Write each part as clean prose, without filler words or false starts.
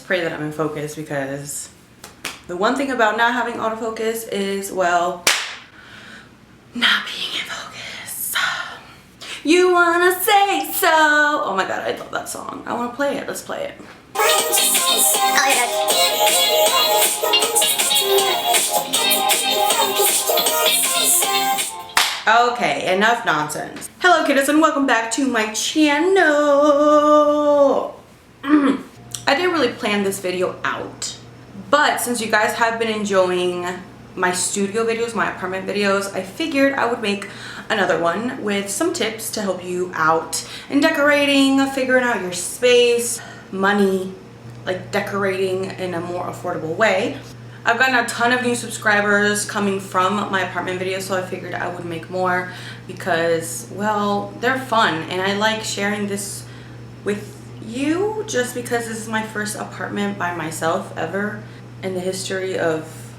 pray that I'm in focus, because the one thing about not having autofocus is, well, not being in focus. You wanna say so. Oh my god, I love that song. I wanna play it. Let's play it. Okay, enough nonsense. Hello kiddos, and welcome back to my channel. I didn't really plan this video out, but since you guys have been enjoying my studio videos, my apartment videos, I figured I would make another one with some tips to help you out in decorating, figuring out your space, money, like decorating in a more affordable way. I've gotten a ton of new subscribers coming from my apartment videos, so I figured I would make more because, well, they're fun and I like sharing this with you just because this is my first apartment by myself ever in the history of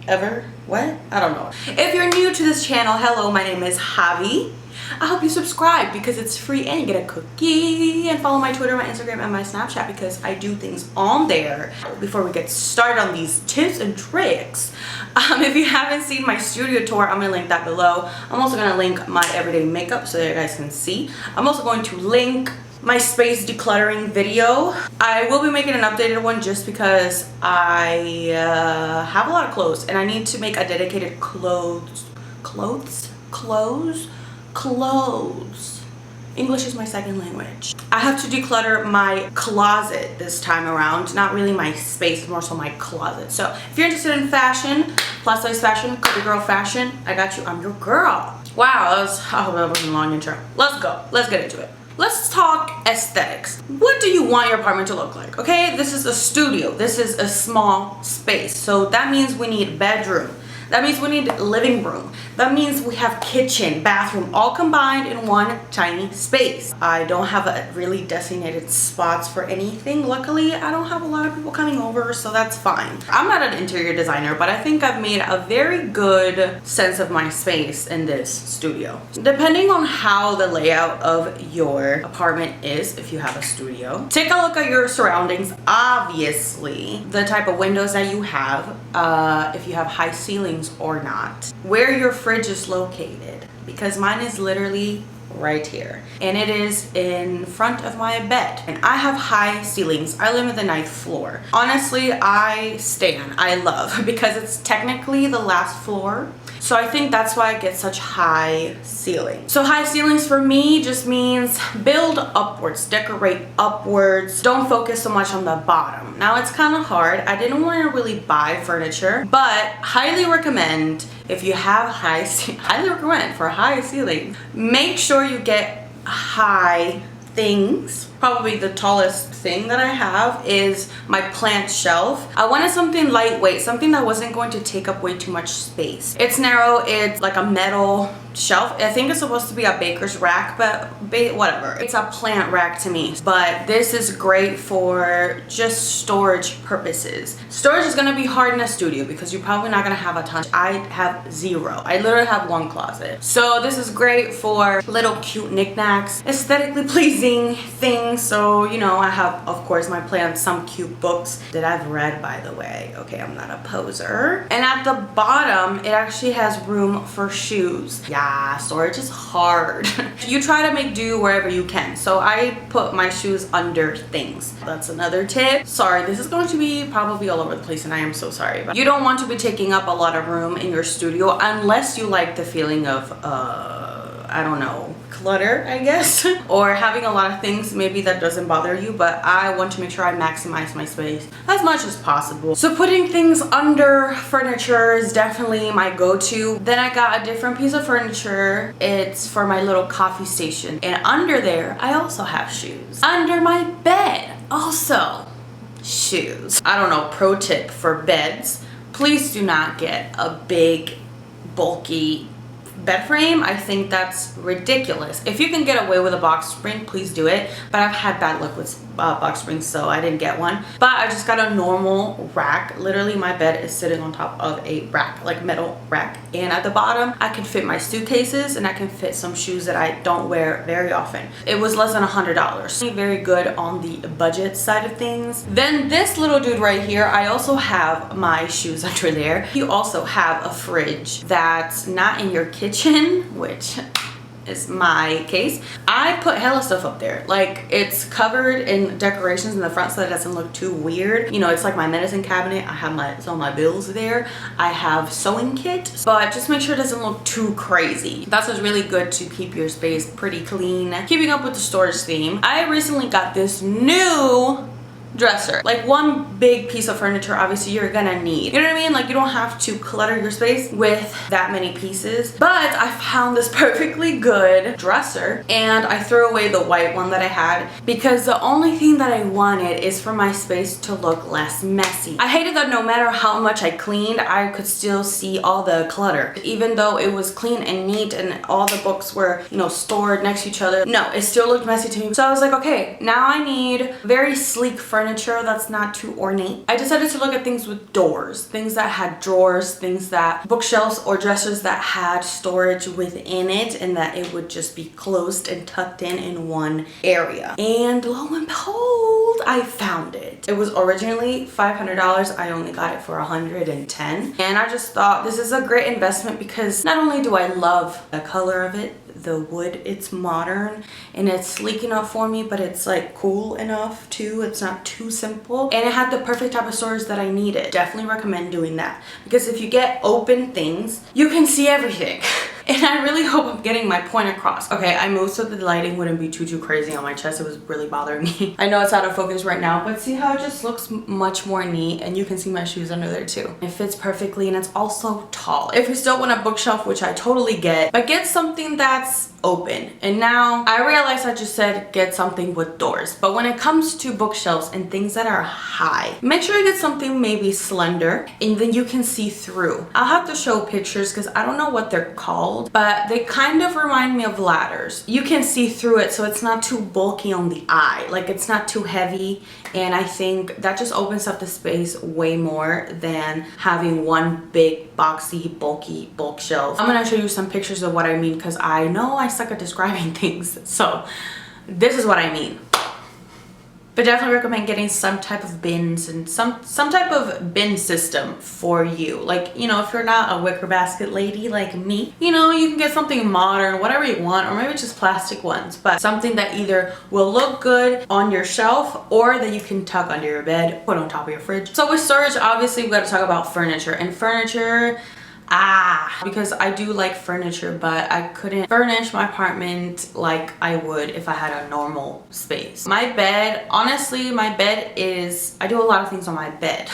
ever. What? I don't know. If you're new to this channel, hello, my name is Javi. I hope you subscribe because it's free and you get a cookie, and follow my Twitter, my Instagram, and my Snapchat because I do things on there. Before we get started on these tips and tricks, if you haven't seen my studio tour, I'm gonna link that below. I'm also gonna link my everyday makeup so that you guys can see. I'm also going to link my space decluttering video. I will be making an updated one just because I have a lot of clothes and I need to make a dedicated clothes. English is my second language. I have to declutter my closet this time around. Not really my space, more so my closet. So if you're interested in fashion, plus size fashion, cover girl fashion, I got you. I'm your girl. Wow, I hope that wasn't a long intro. Let's go. Let's get into it. Let's talk aesthetics. What do you want your apartment to look like? Okay, this is a studio. This is a small space. So that means we need bedroom. That means we need living room. That means we have kitchen, bathroom, all combined in one tiny space. I don't have a really designated spots for anything. Luckily, I don't have a lot of people coming over, so that's fine. I'm not an interior designer, but I think I've made a very good sense of my space in this studio. Depending on how the layout of your apartment is, if you have a studio, take a look at your surroundings. Obviously, the type of windows that you have, if you have high ceilings or not, where your fridge is located, because mine is literally right here and it is in front of my bed, and I have high ceilings. I live in the 9th floor. Honestly, I love because it's technically the last floor, so I think that's why I get such high ceilings. So high ceilings for me just means build upwards, decorate upwards, don't focus so much on the bottom. Now it's kind of hard. I didn't want to really buy furniture, but highly recommend if you have highly recommend for high ceilings, make sure you get high things. Probably the tallest thing that I have is my plant shelf. I wanted something lightweight, something that wasn't going to take up way too much space. It's narrow, it's like a metal shelf. I think it's supposed to be a baker's rack, but whatever. It's a plant rack to me, but this is great for just storage purposes. Storage is gonna be hard in a studio because you're probably not gonna have a ton. I have zero. I literally have one closet. So this is great for little cute knickknacks, aesthetically pleasing things. So, you know, I have, of course, my plants, some cute books that I've read, by the way. Okay, I'm not a poser. And at the bottom, it actually has room for shoes. Yeah, storage is hard. You try to make do wherever you can. So I put my shoes under things. That's another tip. Sorry, this is going to be probably all over the place and I am so sorry. But you don't want to be taking up a lot of room in your studio unless you like the feeling of, I don't know, clutter, I guess, or having a lot of things. Maybe that doesn't bother you, but I want to make sure I maximize my space as much as possible. So putting things under furniture is definitely my go-to. Then I got a different piece of furniture. It's for my little coffee station, and under there I also have shoes. Under my bed also shoes. I don't know, pro tip for beds, please do not get a big bulky bed frame, I think that's ridiculous. If you can get away with a box spring, please do it. But I've had bad luck with box springs, so I didn't get one. But I just got a normal rack. Literally, my bed is sitting on top of a rack, like metal rack. And at the bottom, I can fit my suitcases and I can fit some shoes that I don't wear very often. It was less than $100. Very good on the budget side of things. Then this little dude right here, I also have my shoes under there. You also have a fridge that's not in your kitchen, which is my case. I put hella stuff up there. Like, it's covered in decorations in the front so that it doesn't look too weird. You know, it's like my medicine cabinet. I have some of my bills there. I have sewing kit, but just make sure it doesn't look too crazy. That's what's really good to keep your space pretty clean. Keeping up with the storage theme, I recently got this new dresser. Like, one big piece of furniture obviously you're gonna need, you know what I mean? Like, you don't have to clutter your space with that many pieces, but I found this perfectly good dresser and I threw away the white one that I had because the only thing that I wanted is for my space to look less messy. I hated that no matter how much I cleaned, I could still see all the clutter. Even though it was clean and neat and all the books were, you know, stored next to each other, no, it still looked messy to me. So I was like, okay, now I need very sleek furniture that's not too ornate. I decided to look at things with doors, things that had drawers, things that bookshelves or dressers that had storage within it and that it would just be closed and tucked in one area. And lo and behold, I found it. It was originally $500. I only got it for $110. And I just thought this is a great investment because not only do I love the color of it, the wood, it's modern and it's sleek enough for me, but it's like cool enough too. It's not too simple, and it had the perfect type of storage that I needed. Definitely recommend doing that because if you get open things, you can see everything. And I really hope I'm getting my point across. Okay, I moved so the lighting wouldn't be too crazy on my chest. It was really bothering me. I know it's out of focus right now, but see how it just looks much more neat, and you can see my shoes under there too. It fits perfectly and it's also tall. If you still want a bookshelf, which I totally get, but get something that's open. And now I realize I just said get something with doors, but when it comes to bookshelves and things that are high, make sure you get something maybe slender and then you can see through. I'll have to show pictures because I don't know what they're called, but they kind of remind me of ladders. You can see through it so it's not too bulky on the eye, like it's not too heavy, and I think that just opens up the space way more than having one big boxy bulky bookshelf. I'm gonna show you some pictures of what I mean because I know I suck at describing things, so this is what I mean. But definitely recommend getting some type of bins and some type of bin system for you. Like, you know, if you're not a wicker basket lady like me, you know, you can get something modern, whatever you want, or maybe just plastic ones, but something that either will look good on your shelf or that you can tuck under your bed, put on top of your fridge. So with storage, obviously we got to talk about furniture, and furniture, because I do like furniture, but I couldn't furnish my apartment like I would if I had a normal space. My bed, honestly, my bed is, I do a lot of things on my bed.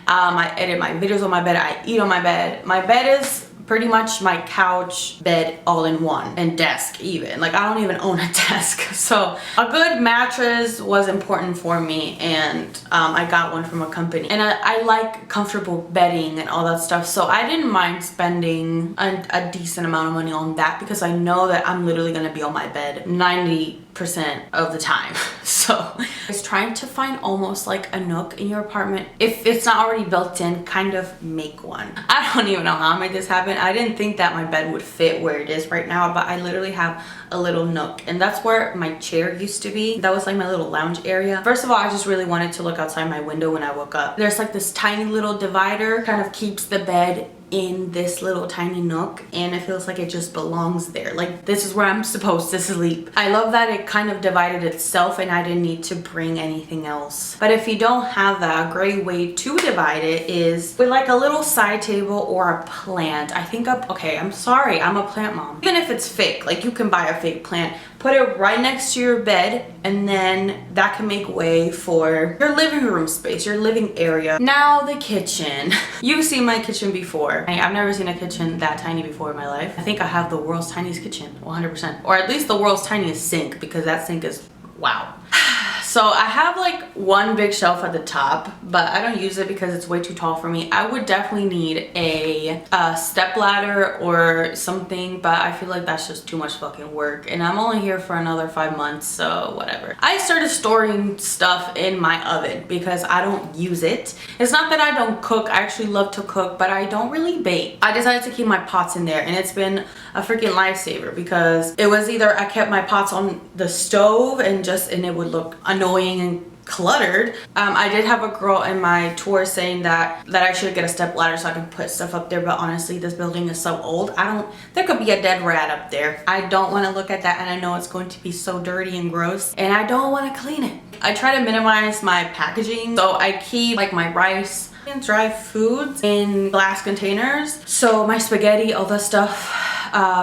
I edit my videos on my bed, I eat on my bed. My bed is pretty much my couch, bed, all in one, and desk even. Like, I don't even own a desk. So a good mattress was important for me, and I got one from a company. And I like comfortable bedding and all that stuff, so I didn't mind spending a decent amount of money on that because I know that I'm literally gonna be on my bed 90% of the time. So it's trying to find almost like a nook in your apartment. If it's not already built in, kind of make one. I don't even know how I made this happen. I didn't think that my bed would fit where it is right now, but I literally have a little nook, and that's where my chair used to be. That was like my little lounge area. First of all, I just really wanted to look outside my window when I woke up. There's like this tiny little divider, kind of keeps the bed in this little tiny nook, and it feels like it just belongs there. Like, this is where I'm supposed to sleep. I love that it kind of divided itself and I didn't need to bring anything else. But if you don't have that, a great way to divide it is with like a little side table or a plant. I think okay, I'm sorry, I'm a plant mom. Even if it's fake, like you can buy a fake plant, put it right next to your bed, and then that can make way for your living room space, your living area. Now the kitchen. You've seen my kitchen before. I've never seen a kitchen that tiny before in my life. I think I have the world's tiniest kitchen, 100%. Or at least the world's tiniest sink, because that sink is wow. So I have like one big shelf at the top, but I don't use it because it's way too tall for me. I would definitely need a step ladder or something, but I feel like that's just too much fucking work, and I'm only here for another 5 months, so whatever. I started storing stuff in my oven because I don't use it. It's not that I don't cook. I actually love to cook, but I don't really bake. I decided to keep my pots in there, and it's been a freaking lifesaver because it was either I kept my pots on the stove and it would look annoying and cluttered. I did have a girl in my tour saying that I should get a step ladder so I can put stuff up there, but honestly this building is so old. There could be a dead rat up there. I don't want to look at that, and I know it's going to be so dirty and gross, and I don't want to clean it. I try to minimize my packaging, so I keep like my rice and dry foods in glass containers. So my spaghetti, all that stuff,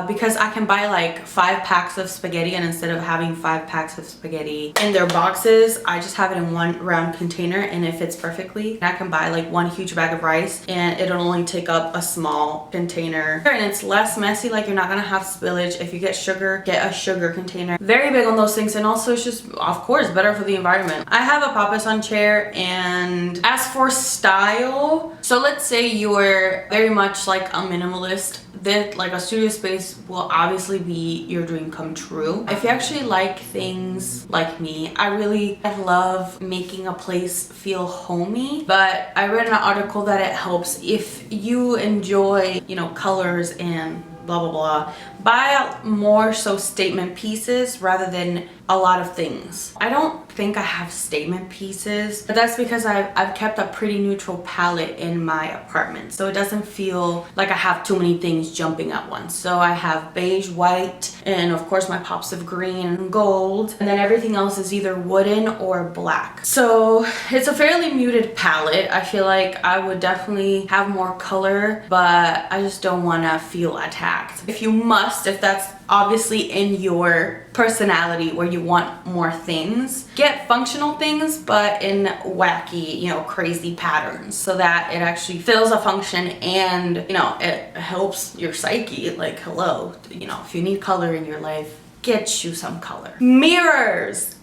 because I can buy like 5 packs of spaghetti, and instead of having 5 packs of spaghetti in their boxes, I just have it in one round container, and it fits perfectly. I can buy like one huge bag of rice and it'll only take up a small container, and it's less messy. Like, you're not gonna have spillage. If you get sugar, get a sugar container. Very big on those things, and also it's just, of course, better for the environment. I have a Papa San chair, and as for style, so let's say you're very much like a minimalist, that like a studio space will obviously be your dream come true. If you actually like things like me, I love making a place feel homey, but I read an article that it helps if you enjoy, you know, colors and blah blah blah, buy more so statement pieces rather than a lot of things. I don't think I have statement pieces, but that's because I've kept a pretty neutral palette in my apartment, so it doesn't feel like I have too many things jumping at once. So I have beige, white, and of course my pops of green and gold, and then everything else is either wooden or black. So it's a fairly muted palette. I feel like I would definitely have more color, but I just don't want to feel attacked. If you must, if that's obviously in your personality where you want more things, get functional things but in wacky, you know, crazy patterns, so that it actually fills a function and, you know, it helps your psyche. Like, hello, you know, if you need color in your life, get you some color. Mirrors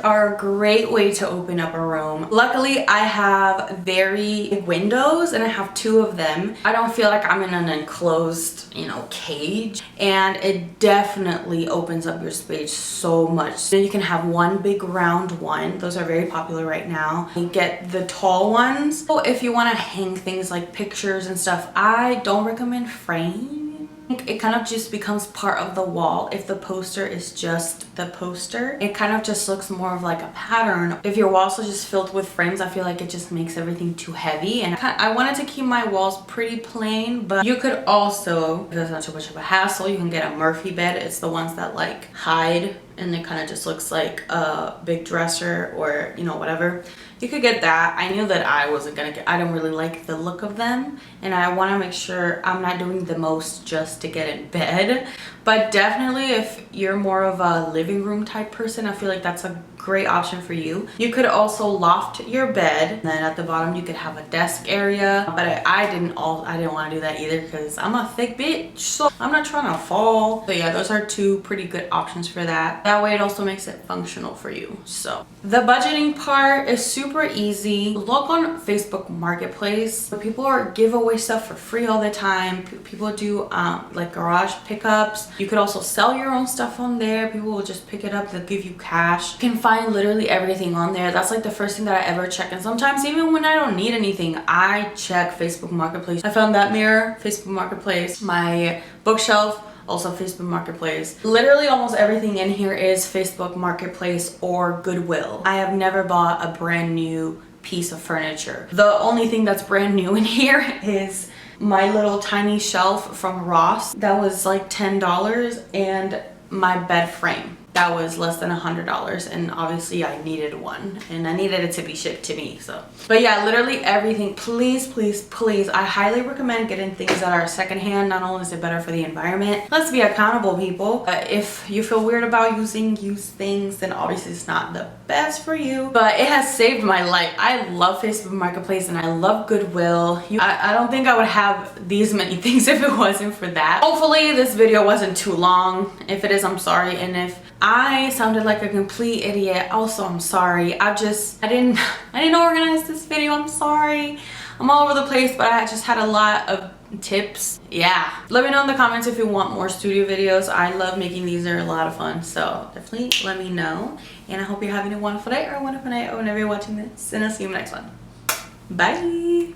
are a great way to open up a room. Luckily I have very big windows, and I have 2 of them. I don't feel like I'm in an enclosed, you know, cage, and it definitely opens up your space so much. So you can have one big round one. Those are very popular right now. You get the tall ones. So if you want to hang things like pictures and stuff, I don't recommend frames. It kind of just becomes part of the wall. If the poster is just the poster, it kind of just looks more of like a pattern. If your walls are just filled with frames, I feel like it just makes everything too heavy, and I wanted to keep my walls pretty plain. But you could also, if it's not too much of a hassle, you can get a Murphy bed. It's the ones that like hide, and it kind of just looks like a big dresser, or, you know, whatever. You could get that. I knew that I wasn't gonna get, I don't really like the look of them, and I want to make sure I'm not doing the most just to get in bed. But definitely if you're more of a living room type person, I feel like that's a great option for you. You could also loft your bed, and then at the bottom you could have a desk area, but I didn't want to do that either because I'm a thick bitch, so I'm not trying to fall. So yeah, those are 2 pretty good options for that. That way it also makes it functional for you. So the budgeting part is super easy. Look on Facebook Marketplace. People are give away stuff for free all the time. People do like garage pickups. You could also sell your own stuff on there. People will just pick it up, they'll give you cash. You can find literally everything on there. That's like the first thing that I ever check, and sometimes even when I don't need anything, I check Facebook Marketplace. I found that mirror, Facebook Marketplace. My bookshelf, also Facebook Marketplace. Literally almost everything in here is Facebook Marketplace or Goodwill. I have never bought a brand new piece of furniture. The only thing that's brand new in here is my little tiny shelf from Ross. That was like $10, and my bed frame. That was less than $100, and obviously I needed one, and I needed it to be shipped to me. So, but yeah, literally everything. Please, please, please, I highly recommend getting things that are secondhand. Not only is it better for the environment, let's be accountable, people. If you feel weird about using used things, then obviously it's not the best for you, but it has saved my life. I love Facebook Marketplace, and I love Goodwill. I don't think I would have these many things if it wasn't for that. Hopefully this video wasn't too long. If it is, I'm sorry, and if I sounded like a complete idiot. Also, I'm sorry. I didn't organize this video. I'm sorry. I'm all over the place, but I just had a lot of tips. Yeah. Let me know in the comments if you want more studio videos. I love making these. They're a lot of fun. So definitely let me know. And I hope you're having a wonderful day or a wonderful night or whenever you're watching this. And I'll see you in the next one. Bye.